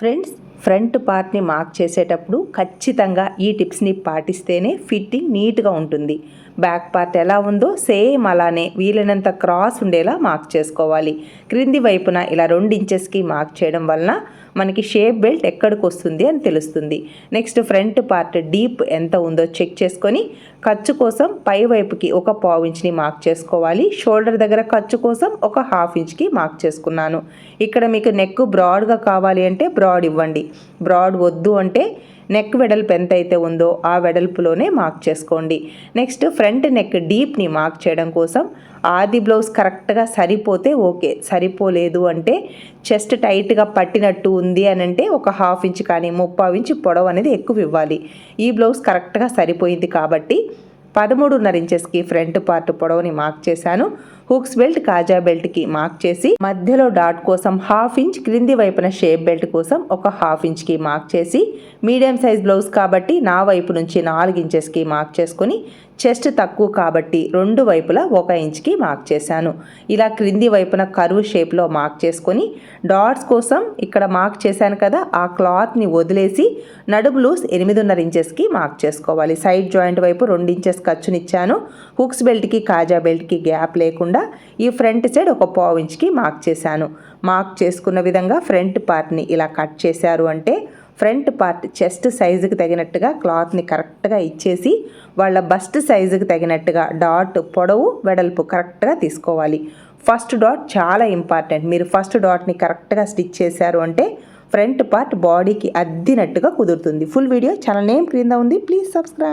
Friends, front పార్ట్ని mark చేసేటప్పుడు ఖచ్చితంగా ఈ టిప్స్ని పాటిస్తేనే ఫిట్టింగ్ నీట్గా ఉంటుంది. బ్యాక్ పార్ట్ ఎలా ఉందో సేమ్ అలానే వీలైనంత క్రాస్ ఉండేలా మార్క్ చేసుకోవాలి. క్రింది వైపున ఇలా 2 ఇంచెస్కి మార్క్ చేయడం వలన మనకి షేప్ బెల్ట్ ఎక్కడికి వస్తుంది అని తెలుస్తుంది. నెక్స్ట్ ఫ్రంట్ పార్ట్ డీప్ ఎంత ఉందో చెక్ చేసుకొని ఖర్చు కోసం పై వైపుకి ఒక 1/4 ఇంచ్ని మార్క్ చేసుకోవాలి. షోల్డర్ దగ్గర ఖర్చు కోసం ఒక 1/2 ఇంచ్కి మార్క్ చేసుకున్నాను. ఇక్కడ మీకు నెక్ బ్రాడ్గా కావాలి అంటే బ్రాడ్ ఇవ్వండి. బ్రాడ్ వద్దు అంటే నెక్ వెడల్పు ఎంత అయితే ఉందో ఆ వెడల్పులోనే మార్క్ చేసుకోండి. నెక్స్ట్ ఫ్రంట్ నెక్ డీప్ని మార్క్ చేయడం కోసం ఆది బ్లౌజ్ కరెక్ట్గా సరిపోతే ఓకే, సరిపోలేదు అంటే చెస్ట్ టైట్గా పట్టినట్టు ఉంది అని అంటే ఒక 1/2 ఇంచ్ కానీ 3/4 ఇంచ్ పొడవు అనేది ఎక్కువ ఇవ్వాలి. ఈ బ్లౌజ్ కరెక్ట్గా సరిపోయింది కాబట్టి 13.5 ఇంచెస్కి ఫ్రంట్ పార్ట్ పొడవుని మార్క్ చేశాను. హుక్స్ బెల్ట్ కాజా బెల్ట్కి మార్క్ చేసి మధ్యలో డాట్ కోసం 1/2 ఇంచ్, క్రింది వైపున షేప్ బెల్ట్ కోసం ఒక 1/2 ఇంచ్కి మార్క్ చేసి మీడియం సైజ్ బ్లౌజ్ కాబట్టి నా వైపు నుంచి 4 ఇంచెస్కి మార్క్ చేసుకొని చెస్ట్ తక్కువ కాబట్టి 2 వైపులా 1 ఇంచ్కి మార్క్ చేశాను. ఇలా క్రింది వైపున కర్వ్ షేప్లో మార్క్ చేసుకొని డాట్స్ కోసం ఇక్కడ మార్క్ చేశాను కదా, ఆ క్లాత్ని వదిలేసి నడుము లూజ్ 8.5 ఇంచెస్కి మార్క్ చేసుకోవాలి. సైడ్ జాయింట్ వైపు 2 ఇంచెస్ ఖర్చునిచ్చాను. హుక్స్ బెల్ట్కి కాజా బెల్ట్కి గ్యాప్ లేకుండా ఈ ఫ్రంట్ సైడ్ ఒక 1/4 ఇంచ్కి మార్క్ చేశాను. మార్క్ చేసుకున్న విధంగా ఫ్రంట్ పార్ట్ని ఇలా కట్ చేశారు అంటే ఫ్రంట్ పార్ట్ చెస్ట్ సైజుకి తగినట్టుగా క్లాత్ని కరెక్ట్గా ఇచ్చేసి వాళ్ళ బస్ట్ సైజుకి తగినట్టుగా డాట్ పొడవు వెడల్పు కరెక్ట్గా తీసుకోవాలి. ఫస్ట్ డాట్ చాలా ఇంపార్టెంట్. మీరు ఫస్ట్ డాట్ని కరెక్ట్గా స్టిచ్ చేశారు అంటే ఫ్రంట్ పార్ట్ బాడీకి అద్దినట్టుగా కుదురుతుంది. ఫుల్ వీడియో ఛానల్ నేమ్ క్రింద ఉంది, ప్లీజ్ సబ్స్క్రైబ్.